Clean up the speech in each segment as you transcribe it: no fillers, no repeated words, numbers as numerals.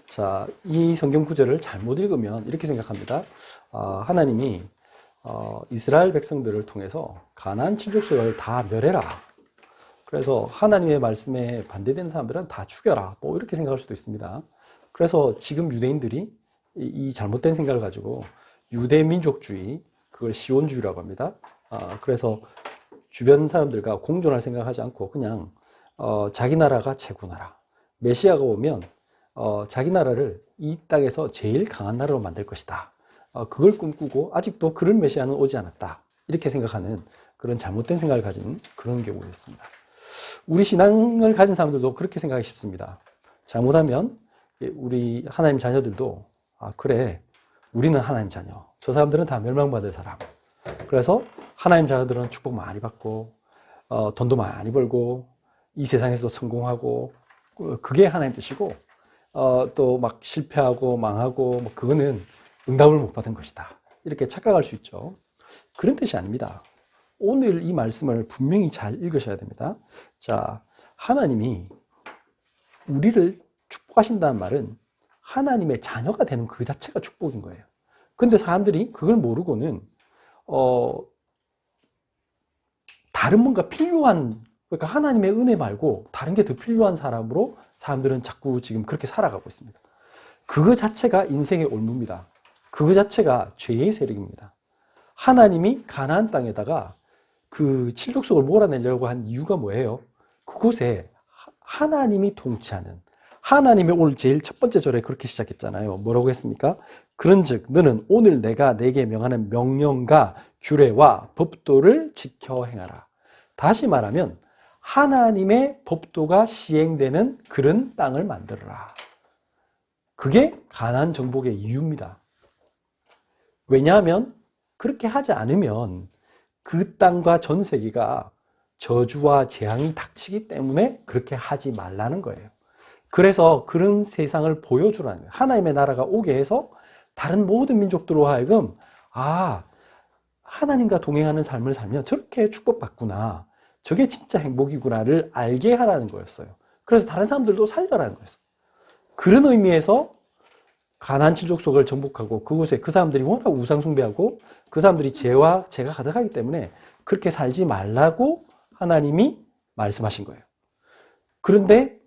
자, 이 성경 구절을 잘못 읽으면 이렇게 생각합니다. 하나님이 이스라엘 백성들을 통해서 가나안 칠족속을 다 멸해라. 그래서 하나님의 말씀에 반대되는 사람들은 다 죽여라. 뭐 이렇게 생각할 수도 있습니다. 그래서 지금 유대인들이 이 잘못된 생각을 가지고 유대 민족주의, 그걸 시온주의라고 합니다. 그래서 주변 사람들과 공존할 생각하지 않고 그냥 자기 나라가 최고나라. 메시아가 오면 자기 나라를 이 땅에서 제일 강한 나라로 만들 것이다. 그걸 꿈꾸고 아직도 그런 메시아는 오지 않았다. 이렇게 생각하는 그런 잘못된 생각을 가진 그런 경우가 있습니다. 우리 신앙을 가진 사람들도 그렇게 생각하기 쉽습니다. 잘못하면 우리 하나님 자녀들도 그래, 우리는 하나님 자녀. 저 사람들은 다 멸망받을 사람. 그래서 하나님 자녀들은 축복 많이 받고 돈도 많이 벌고 이 세상에서 성공하고 그게 하나님 뜻이고 또 막 실패하고 망하고 뭐 그거는 응답을 못 받은 것이다. 이렇게 착각할 수 있죠. 그런 뜻이 아닙니다. 오늘 이 말씀을 분명히 잘 읽으셔야 됩니다. 자, 하나님이 우리를 축복하신다는 말은 하나님의 자녀가 되는 그 자체가 축복인 거예요. 근데 사람들이 그걸 모르고는 다른 뭔가 필요한, 그러니까 하나님의 은혜 말고 다른 게 더 필요한 사람으로 사람들은 자꾸 지금 그렇게 살아가고 있습니다. 그거 자체가 인생의 올무입니다. 그거 자체가 죄의 세력입니다. 하나님이 가나안 땅에다가 그 칠족속을 몰아내려고 한 이유가 뭐예요? 그곳에 하나님이 통치하는, 하나님이 오늘 제일 첫 번째 절에 그렇게 시작했잖아요. 뭐라고 했습니까? 그런즉 너는 오늘 내가 내게 명하는 명령과 규례와 법도를 지켜 행하라. 다시 말하면 하나님의 법도가 시행되는 그런 땅을 만들어라. 그게 가나안 정복의 이유입니다. 왜냐하면 그렇게 하지 않으면 그 땅과 전 세계가 저주와 재앙이 닥치기 때문에 그렇게 하지 말라는 거예요. 그래서 그런 세상을 보여주라는 거예요. 하나님의 나라가 오게 해서 다른 모든 민족들로 하여금 하나님과 동행하는 삶을 살면 저렇게 축복받구나. 저게 진짜 행복이구나를 알게 하라는 거였어요. 그래서 다른 사람들도 살려라는 거였어요. 그런 의미에서 가나안 칠족속을 정복하고 그곳에 그 사람들이 워낙 우상 숭배하고 그 사람들이 죄와 죄가 가득하기 때문에 그렇게 살지 말라고 하나님이 말씀하신 거예요. 그런데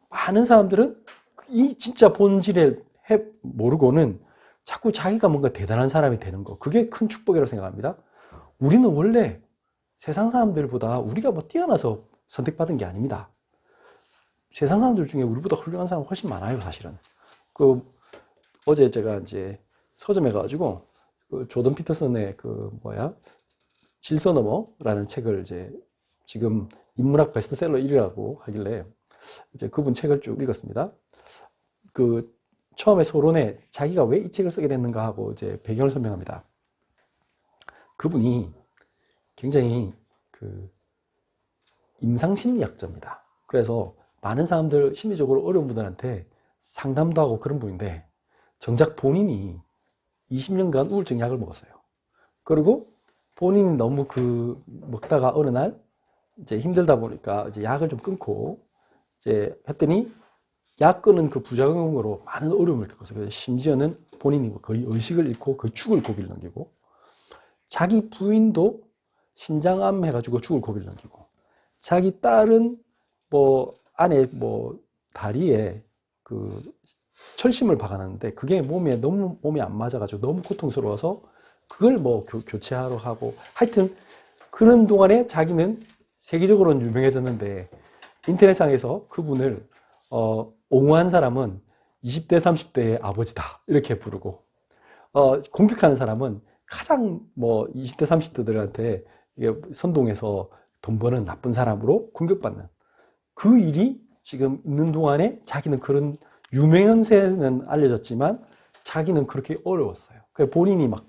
많은 사람들은 이 진짜 본질을 모르고는 자꾸 자기가 뭔가 대단한 사람이 되는 거, 그게 큰 축복이라고 생각합니다. 우리는 원래 세상 사람들보다 우리가 뭐 뛰어나서 선택받은 게 아닙니다. 세상 사람들 중에 우리보다 훌륭한 사람 훨씬 많아요, 사실은. 어제 제가 이제 서점에 가가지고 조던 피터슨의 질서 너머라는 책을 이제 지금 인문학 베스트셀러 1위라고 하길래 이제 그분 책을 쭉 읽었습니다. 처음에 서론에 자기가 왜 이 책을 쓰게 됐는가 하고 이제 배경을 설명합니다. 그분이 굉장히 임상심리학자입니다. 그래서 많은 사람들, 심리적으로 어려운 분들한테 상담도 하고 그런 분인데 정작 본인이 20년간 우울증 약을 먹었어요. 그리고 본인이 너무 먹다가 어느 날 이제 힘들다 보니까 이제 약을 좀 끊고 이제 했더니 약 끊은 그 부작용으로 많은 어려움을 겪었어요. 그래서 심지어는 본인이 거의 의식을 잃고 거의 죽을 고비를 넘기고 자기 부인도 신장암 해가지고 죽을 고비를 넘기고 자기 딸은 안에 다리에 철심을 박아놨는데 그게 너무 몸에 안 맞아가지고 너무 고통스러워서 그걸 교체하러 하고 하여튼 그런 동안에 자기는 세계적으로는 유명해졌는데 인터넷상에서 그분을 옹호한 사람은 20대 30대의 아버지다 이렇게 부르고 공격하는 사람은 가장 20대 30대들한테 선동해서 돈 버는 나쁜 사람으로 공격받는 그 일이 지금 있는 동안에 자기는 그런 유명연세는 알려졌지만 자기는 그렇게 어려웠어요. 그래서 본인이 막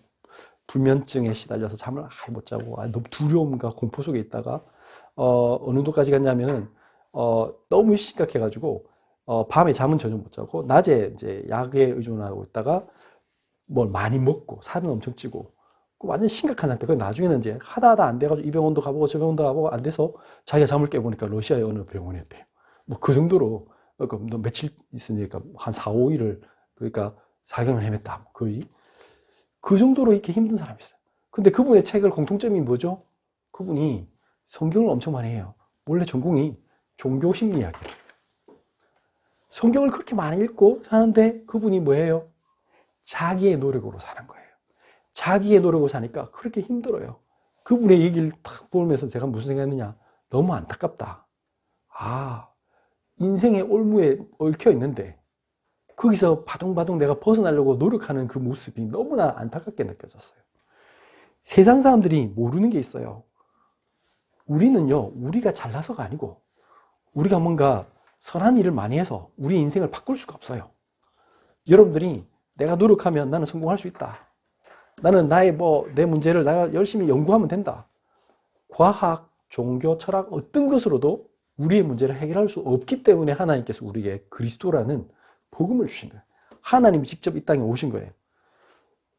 불면증에 시달려서 잠을 아예 못 자고 너무 두려움과 공포 속에 있다가 어느 정도까지 갔냐면은 너무 심각해가지고 밤에 잠은 전혀 못 자고 낮에 이제 약에 의존하고 있다가 뭘 많이 먹고 살은 엄청 찌고 완전 심각한 상태. 그래서 나중에는 이제 하다 안 돼가지고 이 병원도 가보고 저 병원도 가보고 안 돼서 자기가 잠을 깨보니까 러시아의 어느 병원이었대요. 그 정도로 그러니까 너 며칠 있으니까 한 4, 5일을 그러니까 사경을 헤맸다. 거의. 그 정도로 이렇게 힘든 사람이 있어요. 근데 그분의 책을 공통점이 뭐죠? 그분이 성경을 엄청 많이 해요. 원래 전공이 종교 심리학이에요. 성경을 그렇게 많이 읽고 사는데 그분이 뭐예요? 자기의 노력으로 사는 거예요. 자기의 노력으로 사니까 그렇게 힘들어요. 그분의 얘기를 딱 보면서 제가 무슨 생각했느냐? 너무 안타깝다. 아, 인생의 올무에 얽혀 있는데 거기서 바둥바둥 내가 벗어나려고 노력하는 그 모습이 너무나 안타깝게 느껴졌어요. 세상 사람들이 모르는 게 있어요. 우리는요, 우리가 잘나서가 아니고 우리가 뭔가 선한 일을 많이 해서 우리 인생을 바꿀 수가 없어요. 여러분들이 내가 노력하면 나는 성공할 수 있다. 나는 내 문제를 내가 열심히 연구하면 된다. 과학, 종교, 철학 어떤 것으로도 우리의 문제를 해결할 수 없기 때문에 하나님께서 우리에게 그리스도라는 복음을 주신 거예요. 하나님이 직접 이 땅에 오신 거예요.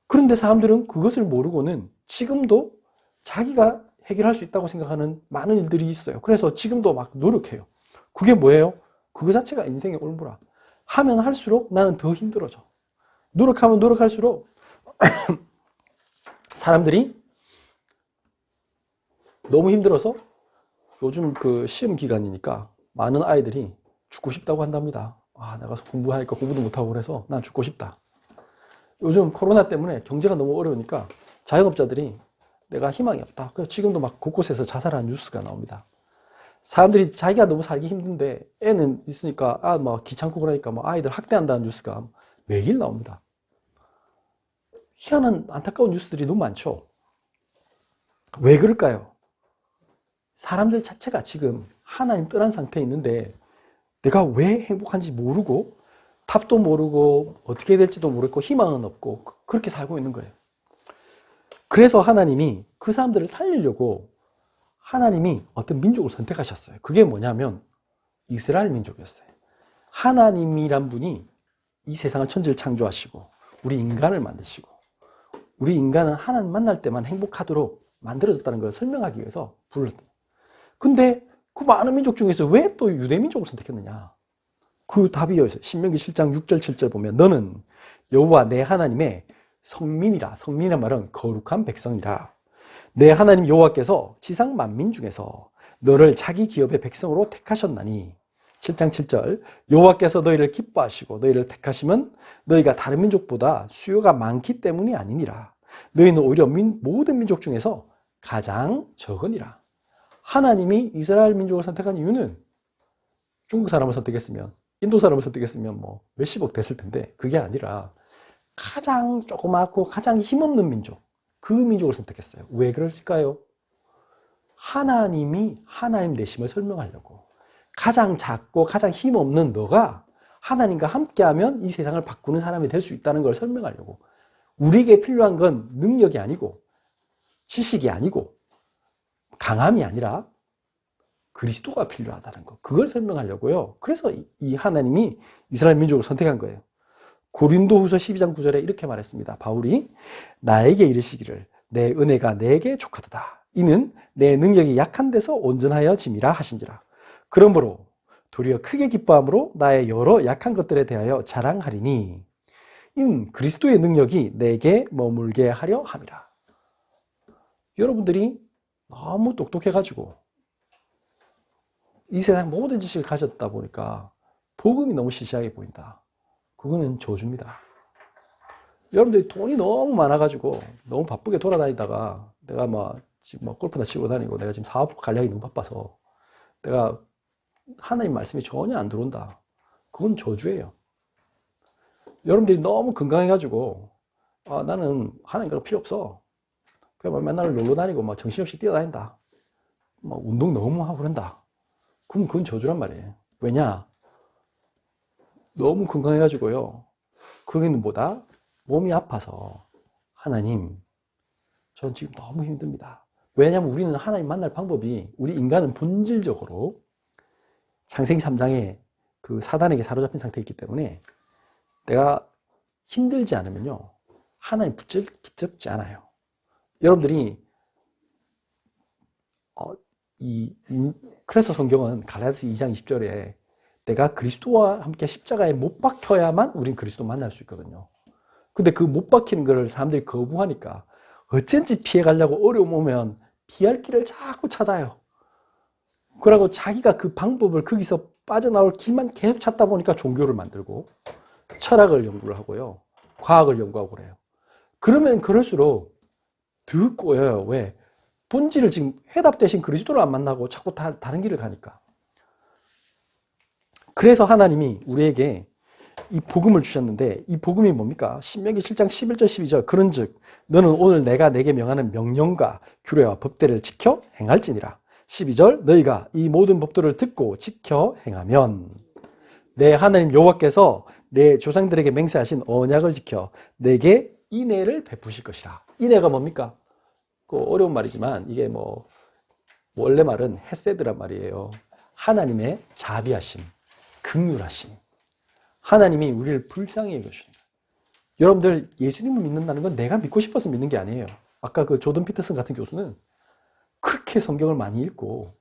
그런데 사람들은 그것을 모르고는 지금도 자기가 해결할 수 있다고 생각하는 많은 일들이 있어요. 그래서 지금도 막 노력해요. 그게 뭐예요? 그거 자체가 인생의 올무라. 하면 할수록 나는 더 힘들어져. 노력하면 노력할수록 사람들이 너무 힘들어서 요즘 그 시험 기간이니까 많은 아이들이 죽고 싶다고 한답니다. 아, 내가 공부하니까 공부도 못하고 그래서 난 죽고 싶다. 요즘 코로나 때문에 경제가 너무 어려우니까 자영업자들이 내가 희망이 없다. 그래서 지금도 막 곳곳에서 자살하는 뉴스가 나옵니다. 사람들이 자기가 너무 살기 힘든데 애는 있으니까 막 귀찮고 그러니까 뭐 아이들 학대한다는 뉴스가 매일 나옵니다. 희한한 안타까운 뉴스들이 너무 많죠. 왜 그럴까요? 사람들 자체가 지금 하나님 떠난 상태에 있는데 내가 왜 행복한지 모르고 답도 모르고 어떻게 될지도 모르고 희망은 없고 그렇게 살고 있는 거예요. 그래서 하나님이 그 사람들을 살리려고 하나님이 어떤 민족을 선택하셨어요. 그게 뭐냐면 이스라엘 민족이었어요. 하나님이란 분이 이 세상을 천지를 창조하시고 우리 인간을 만드시고 우리 인간은 하나님 만날 때만 행복하도록 만들어졌다는 걸 설명하기 위해서 불렀다. 근데 그 많은 민족 중에서 왜 또 유대 민족을 선택했느냐? 그 답이 여기 있어요. 신명기 7장 6절 7절 보면 너는 여호와 내 하나님의 성민이라. 성민이란 말은 거룩한 백성이라. 내 하나님 여호와께서 지상 만민 중에서 너를 자기 기업의 백성으로 택하셨나니 7장 7절 여호와께서 너희를 기뻐하시고 너희를 택하시면 너희가 다른 민족보다 수요가 많기 때문이 아니니라. 너희는 오히려 모든 민족 중에서 가장 적으니라. 하나님이 이스라엘 민족을 선택한 이유는 중국 사람을 선택했으면 인도 사람을 선택했으면 뭐 몇십억 됐을 텐데 그게 아니라 가장 조그맣고 가장 힘없는 민족, 그 민족을 선택했어요. 왜 그럴까요? 하나님이 하나님 되심을 설명하려고. 가장 작고 가장 힘없는 너가 하나님과 함께하면 이 세상을 바꾸는 사람이 될 수 있다는 걸 설명하려고. 우리에게 필요한 건 능력이 아니고 지식이 아니고 강함이 아니라 그리스도가 필요하다는 거. 그걸 설명하려고요. 그래서 이 하나님이 이스라엘 민족을 선택한 거예요. 고린도후서 12장 9절에 이렇게 말했습니다. 바울이 나에게 이르시기를 내 은혜가 내게 족하도다. 이는 내 능력이 약한 데서 온전하여 짐이라 하신지라. 그러므로 도리어 크게 기뻐함으로 나의 여러 약한 것들에 대하여 자랑하리니 이는 그리스도의 능력이 내게 머물게 하려 함이라. 여러분들이 너무 똑똑해가지고 이 세상 모든 지식을 가졌다 보니까 복음이 너무 시시하게 보인다. 그거는 저주입니다. 여러분들이 돈이 너무 많아가지고 너무 바쁘게 돌아다니다가 내가 지금 골프나 치고 다니고 내가 지금 사업 관리하기 너무 바빠서 내가 하나님 말씀이 전혀 안 들어온다. 그건 저주예요. 여러분들이 너무 건강해가지고 나는 하나님 그런 필요 없어. 그냥 맨날 놀러 다니고 정신없이 뛰어다닌다. 운동 너무 하고 그런다. 그럼 그건 저주란 말이에요. 왜냐? 너무 건강해가지고요. 거기는 뭐다? 몸이 아파서 하나님, 전 지금 너무 힘듭니다. 왜냐하면 우리는 하나님 만날 방법이 우리 인간은 본질적으로 창세기 3장에 그 사단에게 사로잡힌 상태에 있기 때문에 내가 힘들지 않으면요. 하나님 붙잡지 않아요. 여러분들이 그래서 성경은 갈라디아서 2장 20절에 내가 그리스도와 함께 십자가에 못 박혀야만 우린 그리스도 만날 수 있거든요. 근데 그 못 박히는 거를 사람들이 거부하니까 어쩐지 피해가려고 어려움 오면 피할 길을 자꾸 찾아요. 그러고 자기가 그 방법을 거기서 빠져나올 길만 계속 찾다 보니까 종교를 만들고 철학을 연구를 하고요. 과학을 연구하고 그래요. 그러면 그럴수록 더 꼬여요. 왜? 본질을 지금 해답 대신 그리스도를 안 만나고 자꾸 다른 길을 가니까. 그래서 하나님이 우리에게 이 복음을 주셨는데 이 복음이 뭡니까? 신명기 7장 11절 12절 그런즉 너는 오늘 내가 내게 명하는 명령과 규례와 법대를 지켜 행할지니라. 12절 너희가 이 모든 법도를 듣고 지켜 행하면 내 하나님 여호와께서 내 조상들에게 맹세하신 언약을 지켜 내게 인애를 베푸실 것이라. 인애가 뭡니까? 그 어려운 말이지만 이게 뭐 원래 말은 헤세드란 말이에요. 하나님의 자비하심, 긍휼하심. 하나님이 우리를 불쌍히 여겨주시는 거예요. 여러분들 예수님을 믿는다는 건 내가 믿고 싶어서 믿는 게 아니에요. 아까 그 조던 피터슨 같은 교수는 그렇게 성경을 많이 읽고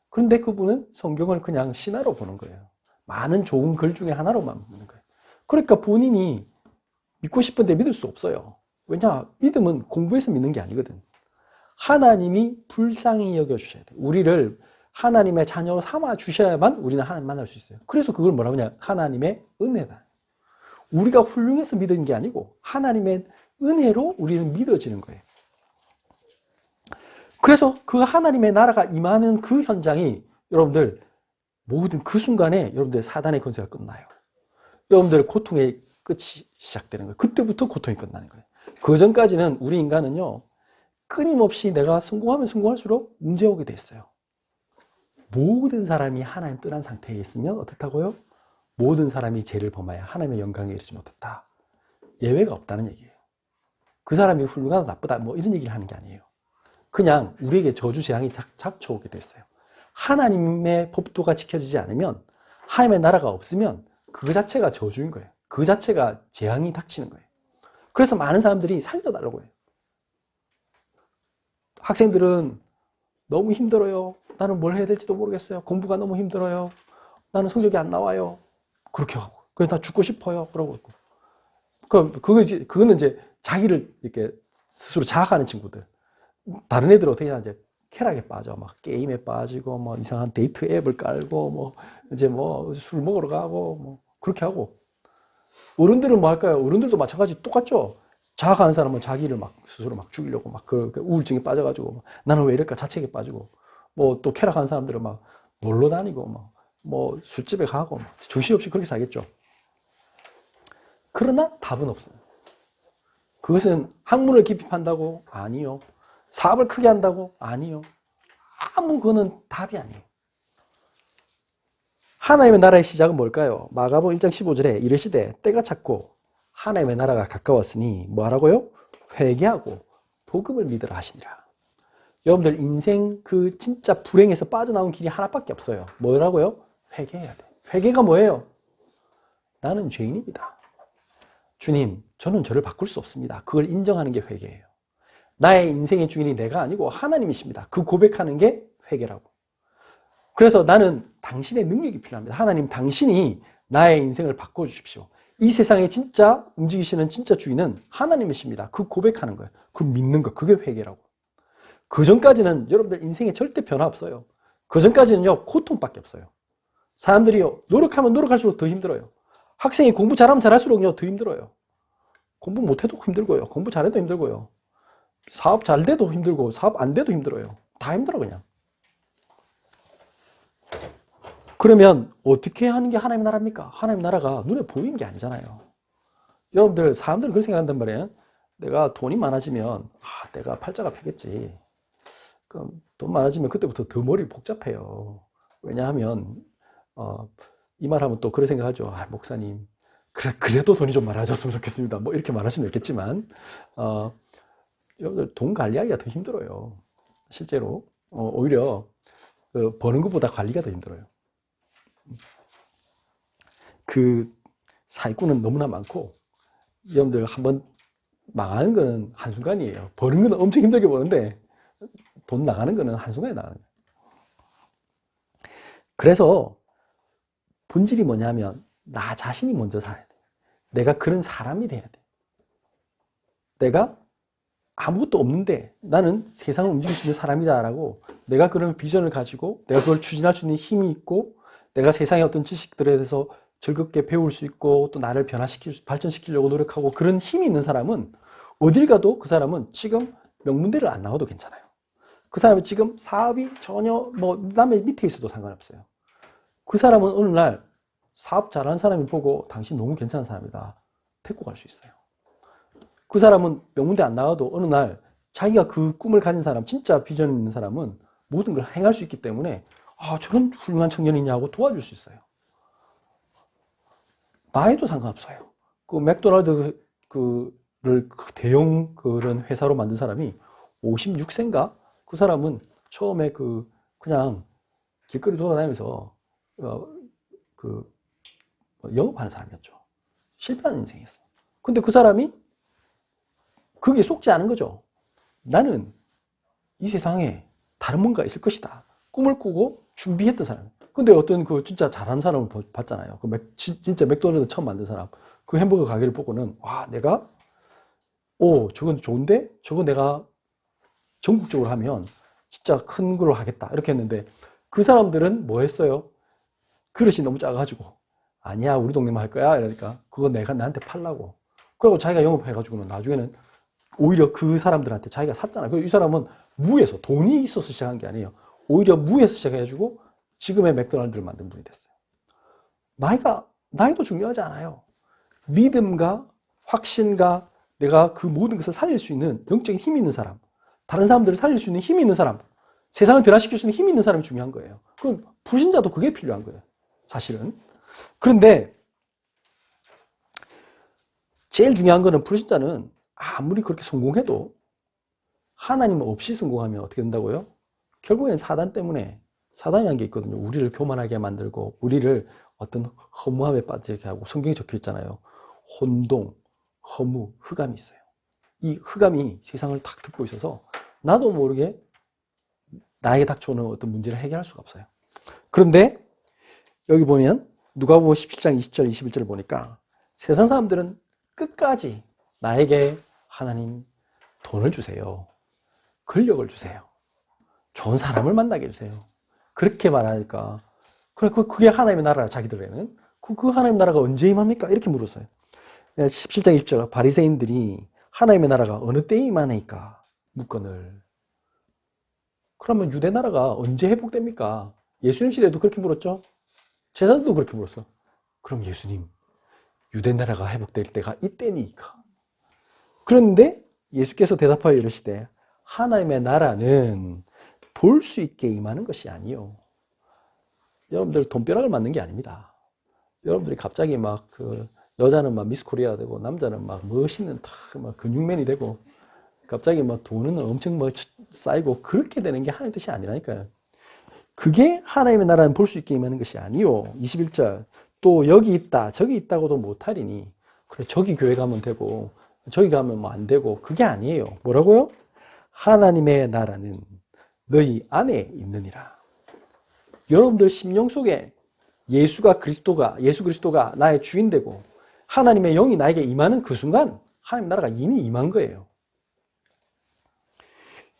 그런데 그분은 성경을 그냥 신화로 보는 거예요. 많은 좋은 글 중에 하나로만 보는 거예요. 그러니까 본인이 믿고 싶은데 믿을 수 없어요. 왜냐? 믿음은 공부해서 믿는 게 아니거든. 하나님이 불쌍히 여겨주셔야 돼요. 우리를 하나님의 자녀로 삼아 주셔야만 우리는 하나님 만날 수 있어요. 그래서 그걸 뭐라고 하냐? 하나님의 은혜다. 우리가 훌륭해서 믿은 게 아니고 하나님의 은혜로 우리는 믿어지는 거예요. 그래서 그 하나님의 나라가 임하면 그 현장이 여러분들 모든 그 순간에 여러분들 사단의 권세가 끝나요. 여러분들 고통의 끝이 시작되는 거예요. 그때부터 고통이 끝나는 거예요. 그 전까지는 우리 인간은요 끊임없이 내가 성공하면 성공할수록 문제 오게 돼 있어요. 모든 사람이 하나님 떠난 상태에 있으면 어떻다고요? 모든 사람이 죄를 범하여 하나님의 영광에 이르지 못했다. 예외가 없다는 얘기예요. 그 사람이 훌륭하다 나쁘다 뭐 이런 얘기를 하는 게 아니에요. 그냥 우리에게 저주 재앙이 닥쳐오게 됐어요. 하나님의 법도가 지켜지지 않으면 하나님의 나라가 없으면 그 자체가 저주인 거예요. 그 자체가 재앙이 닥치는 거예요. 그래서 많은 사람들이 살려달라고 해요. 학생들은 너무 힘들어요. 나는 뭘 해야 될지도 모르겠어요. 공부가 너무 힘들어요. 나는 성적이 안 나와요. 그렇게 하고. 그냥 다 죽고 싶어요. 그러고 있고. 그거는 이제 자기를 이렇게 스스로 자학하는 친구들. 다른 애들은 어떻게 하냐, 이제 쾌락에 빠져. 막 게임에 빠지고, 뭐 이상한 데이트 앱을 깔고, 뭐 이제 뭐 술 먹으러 가고, 뭐 그렇게 하고. 어른들은 뭐 할까요? 어른들도 마찬가지 똑같죠? 자학하는 사람은 자기를 막 스스로 막 죽이려고 막 그 우울증에 빠져가지고 나는 왜 이럴까 자책에 빠지고 뭐 또 쾌락하는 사람들은 막 놀러 다니고 뭐 술집에 가고 정신없이 그렇게 살겠죠. 그러나 답은 없어요. 그것은 학문을 깊이 판다고? 아니요. 사업을 크게 한다고? 아니요. 그거는 답이 아니에요. 하나님의 나라의 시작은 뭘까요? 마가복음 1장 15절에 이르시되 때가 찼고 하나님의 나라가 가까웠으니 뭐하라고요? 회개하고 복음을 믿으라 하시니라. 여러분들 인생 그 진짜 불행에서 빠져나온 길이 하나밖에 없어요. 뭐라고요? 회개해야 돼. 회개가 뭐예요? 나는 죄인입니다. 주님, 저는 저를 바꿀 수 없습니다. 그걸 인정하는 게 회개예요. 나의 인생의 주인이 내가 아니고 하나님이십니다. 그 고백하는 게 회개라고. 그래서 나는 당신의 능력이 필요합니다. 하나님, 당신이 나의 인생을 바꿔주십시오. 이 세상에 진짜 움직이시는 진짜 주인은 하나님이십니다. 그 고백하는 거예요. 그 믿는 거, 그게 회개라고. 그 전까지는 여러분들 인생에 절대 변화 없어요. 그 전까지는요, 고통밖에 없어요. 사람들이요, 노력하면 노력할수록 더 힘들어요. 학생이 공부 잘하면 잘할수록요, 더 힘들어요. 공부 못해도 힘들고요. 공부 잘해도 힘들고요. 사업 잘 돼도 힘들고, 사업 안 돼도 힘들어요. 다 힘들어, 그냥. 그러면 어떻게 하는 게 하나님의 나라입니까? 하나님의 나라가 눈에 보이는 게 아니잖아요. 여러분들, 사람들은 그렇게 생각한단 말이에요. 내가 돈이 많아지면, 내가 팔자가 펴겠지. 그럼 돈 많아지면 그때부터 더 머리 복잡해요. 왜냐하면, 이 말하면 또 그런 생각하죠. 목사님, 그래도 돈이 좀 많아졌으면 좋겠습니다. 뭐 이렇게 말할 수는 있겠지만, 여러분들 돈 관리하기가 더 힘들어요. 실제로. 오히려 버는 것보다 관리가 더 힘들어요. 그 사기꾼은 너무나 많고, 여러분들 한번 망하는 거는 한순간이에요. 버는 거는 엄청 힘들게 버는데 돈 나가는 거는 한순간에 나가는 거예요. 그래서 본질이 뭐냐면 나 자신이 먼저 살아야 돼. 내가 그런 사람이 돼야 돼. 내가 아무것도 없는데 나는 세상을 움직일 수 있는 사람이다라고 내가 그런 비전을 가지고 내가 그걸 추진할 수 있는 힘이 있고 내가 세상의 어떤 지식들에 대해서 즐겁게 배울 수 있고 또 나를 발전시키려고 노력하고 그런 힘이 있는 사람은 어딜 가도 그 사람은 지금 명문대를 안 나와도 괜찮아요. 그 사람은 지금 사업이 전혀 뭐 남의 밑에 있어도 상관없어요. 그 사람은 어느 날 사업 잘하는 사람이 보고 당신 너무 괜찮은 사람이다. 데리고 갈 수 있어요. 그 사람은 명문대 안 나와도 어느 날 자기가 그 꿈을 가진 사람, 진짜 비전 있는 사람은 모든 걸 행할 수 있기 때문에 저런 훌륭한 청년이냐고 도와줄 수 있어요. 나이도 상관없어요. 그 맥도날드 를 대형 그런 회사로 만든 사람이 56세인가? 그 사람은 처음에 그냥 길거리 돌아다니면서 영업하는 사람이었죠. 실패하는 인생이었어요. 근데 그 사람이 그게 속지 않은 거죠. 나는 이 세상에 다른 뭔가 있을 것이다. 꿈을 꾸고 준비했던 사람. 근데 어떤 진짜 잘하는 사람을 봤잖아요. 진짜 맥도날드 처음 만든 사람. 그 햄버거 가게를 보고는 내가 저건 좋은데? 저거 내가 전국적으로 하면 진짜 큰 걸로 하겠다. 이렇게 했는데 그 사람들은 뭐 했어요? 그릇이 너무 작아가지고 아니야 우리 동네만 할 거야 이러니까 그거 내가 나한테 팔라고. 그리고 자기가 영업해가지고는 나중에는 오히려 그 사람들한테 자기가 샀잖아. 이 사람은 무에서 돈이 있어서 시작한 게 아니에요. 오히려 무에서 시작해가지고 지금의 맥도날드를 만든 분이 됐어요. 나이도 중요하지 않아요. 믿음과 확신과 내가 그 모든 것을 살릴 수 있는 영적인 힘이 있는 사람, 다른 사람들을 살릴 수 있는 힘이 있는 사람, 세상을 변화시킬 수 있는 힘이 있는 사람이 중요한 거예요. 그럼 불신자도 그게 필요한 거예요. 사실은. 그런데 제일 중요한 거는 불신자는 아무리 그렇게 성공해도 하나님 없이 성공하면 어떻게 된다고요? 결국엔 사단 때문에, 사단이라는 게 있거든요. 우리를 교만하게 만들고 우리를 어떤 허무함에 빠지게 하고, 성경에 적혀 있잖아요. 혼동, 허무, 흑암이 있어요. 이 흑암이 세상을 탁 덮고 있어서 나도 모르게 나에게 닥쳐오는 어떤 문제를 해결할 수가 없어요. 그런데 여기 보면 누가복음 17장 20절 21절을 보니까 세상 사람들은 끝까지 나에게 하나님 돈을 주세요. 권력을 주세요. 좋은 사람을 만나게 해주세요. 그렇게 말하니까 그게 하나님의 나라라. 자기들에는 그 하나님의 나라가 언제 임합니까? 이렇게 물었어요. 17장 20절 바리새인들이 하나님의 나라가 어느 때에 임하니까 묻거늘. 그러면 유대 나라가 언제 회복됩니까? 예수님 시대에도 그렇게 물었죠. 제자들도 그렇게 물었어. 그럼 예수님 유대 나라가 회복될 때가 이때니까. 그런데 예수께서 대답하여 이르시되 하나님의 나라는 볼 수 있게 임하는 것이 아니요. 여러분들 돈벼락을 맞는 게 아닙니다. 여러분들이 갑자기 여자는 미스 코리아 되고 남자는 멋있는 근육맨이 되고 갑자기 돈은 엄청 쌓이고 그렇게 되는 게 하나님의 뜻이 아니라니까요. 그게 하나님의 나라는 볼 수 있게 임하는 것이 아니요. 21절 또 여기 있다 저기 있다고도 못하리니 그래 저기 교회 가면 되고 저기 가면 안 되고 그게 아니에요. 뭐라고요? 하나님의 나라는 너희 안에 있느니라. 여러분들 심령 속에 예수 그리스도가 나의 주인 되고 하나님의 영이 나에게 임하는 그 순간 하나님 나라가 이미 임한 거예요.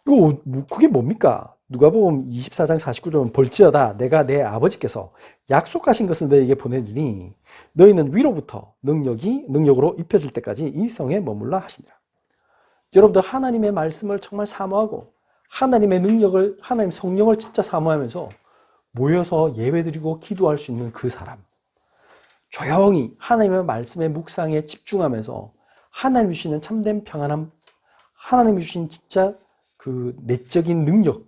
그게 뭡니까? 누가복음 24장 49절은 볼지어다 내가 내 아버지께서 약속하신 것을 너에게 보내주니 너희는 위로부터 능력으로 입혀질 때까지 이 성에 머물라 하시니라. 여러분들 하나님의 말씀을 정말 사모하고 하나님의 능력을, 하나님 성령을 진짜 사모하면서 모여서 예배드리고 기도할 수 있는 그 사람, 조용히 하나님의 말씀의 묵상에 집중하면서 하나님 주시는 참된 평안함, 하나님 주신 진짜 그 내적인 능력,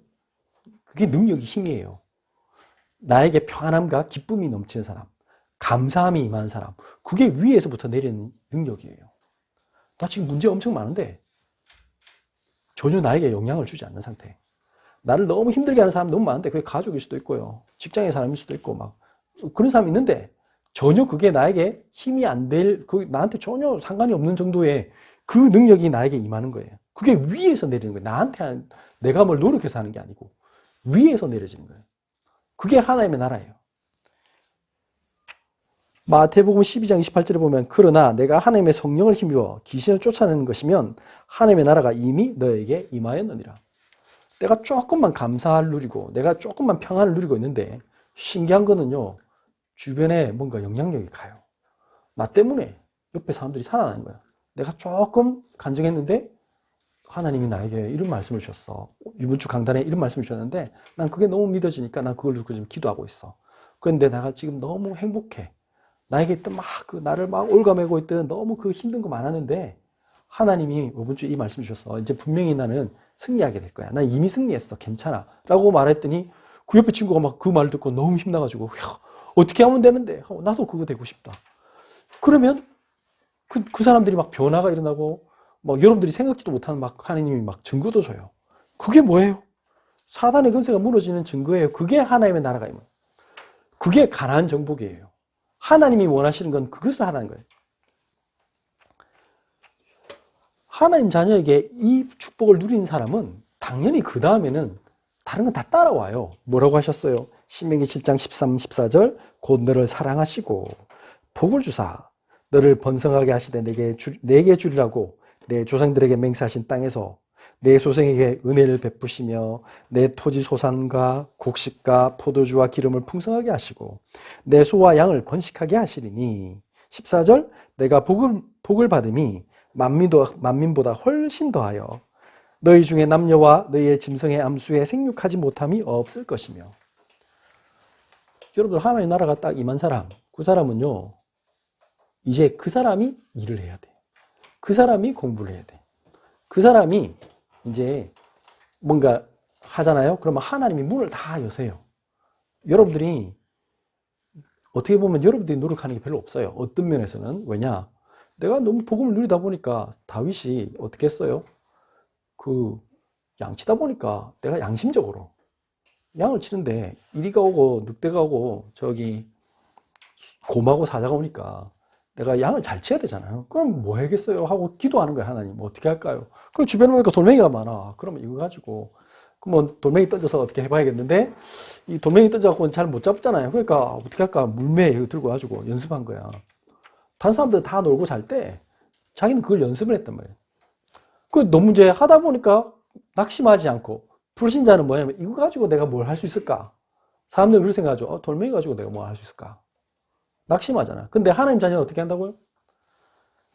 그게 능력이 힘이에요. 나에게 평안함과 기쁨이 넘치는 사람, 감사함이 임하는 사람, 그게 위에서부터 내리는 능력이에요. 나 지금 문제 엄청 많은데 전혀 나에게 영향을 주지 않는 상태. 나를 너무 힘들게 하는 사람 너무 많은데 그게 가족일 수도 있고요. 직장의 사람일 수도 있고 그런 사람이 있는데 전혀 그게 나에게 힘이 안 될, 나한테 전혀 상관이 없는 정도의 그 능력이 나에게 임하는 거예요. 그게 위에서 내리는 거예요. 내가 뭘 노력해서 하는 게 아니고 위에서 내려지는 거예요. 그게 하나님의 나라예요. 마태복음 12장 28절에 보면 그러나 내가 하나님의 성령을 힘입어 귀신을 쫓아내는 것이면 하나님의 나라가 이미 너에게 임하였느니라. 내가 조금만 감사를 누리고 내가 조금만 평안을 누리고 있는데 신기한 거는요. 주변에 뭔가 영향력이 가요. 나 때문에 옆에 사람들이 살아나는 거야. 내가 조금 간증했는데 하나님이 나에게 이런 말씀을 주셨어. 이번 주 강단에 이런 말씀을 주셨는데 난 그게 너무 믿어지니까 난 그걸 듣고 지금 기도하고 있어. 그런데 내가 지금 너무 행복해. 나에게 있던 나를 막 올가매고 있던 너무 그 힘든 거 많았는데 하나님이 이번 주에 이 말씀 주셨어. 이제 분명히 나는 승리하게 될 거야. 난 이미 승리했어. 괜찮아. 라고 말했더니 그 옆에 친구가 막 그 말을 듣고 너무 힘나가지고 어떻게 하면 되는데? 나도 그거 되고 싶다. 그러면 그 사람들이 막 변화가 일어나고 막 여러분들이 생각지도 못하는 막 하나님이 막 증거도 줘요. 그게 뭐예요? 사단의 근세가 무너지는 증거예요. 그게 하나님의 나라가 임해요. 그게 가나안 정복이에요. 하나님이 원하시는 건 그것을 하라는 거예요. 하나님 자녀에게 이 축복을 누린 사람은 당연히 그 다음에는 다른 건 다 따라와요. 뭐라고 하셨어요? 신명기 7장 13, 14절 곧 너를 사랑하시고 복을 주사 너를 번성하게 하시되 내게 주리라고 내 조상들에게 맹세하신 땅에서 내 소생에게 은혜를 베푸시며 내 토지 소산과 곡식과 포도주와 기름을 풍성하게 하시고 내 소와 양을 번식하게 하시리니 14절 내가 복을 받음이 만민보다 훨씬 더하여 너희 중에 남녀와 너희의 짐승의 암수에 생육하지 못함이 없을 것이며. 여러분들 하나님의 나라가 딱 임한 사람, 그 사람은요 이제 그 사람이 일을 해야 돼. 그 사람이 공부를 해야 돼. 그 사람이 이제 뭔가 하잖아요. 그러면 하나님이 문을 다 여세요. 여러분들이 어떻게 보면 여러분들이 노력하는 게 별로 없어요. 어떤 면에서는. 왜냐? 내가 너무 복음을 누리다 보니까 다윗이 어떻게 했어요? 양치다 보니까 내가 양심적으로 양을 치는데 이리가 오고 늑대가 오고 저기 곰하고 사자가 오니까 내가 양을 잘 치어야 되잖아요. 그럼 뭐 해야겠어요? 하고 기도하는 거야. 하나님 뭐 어떻게 할까요? 그 주변에 보니까 돌멩이가 많아. 그러면 이거 가지고 그러면 돌멩이 던져서 어떻게 해봐야겠는데 이 돌멩이 던져갖고는 잘 못 잡잖아요. 그러니까 어떻게 할까? 물매 이거 들고 가지고 연습한 거야. 다른 사람들 다 놀고 잘 때 자기는 그걸 연습을 했단 말이에요. 그 너무 이제 하다 보니까 낙심하지 않고 불신자는 뭐냐면 이거 가지고 내가 뭘 할 수 있을까? 사람들은 그렇게 생각하죠. 돌멩이 가지고 내가 뭘 할 수 있을까? 낙심하잖아. 근데 하나님 자녀는 어떻게 한다고요?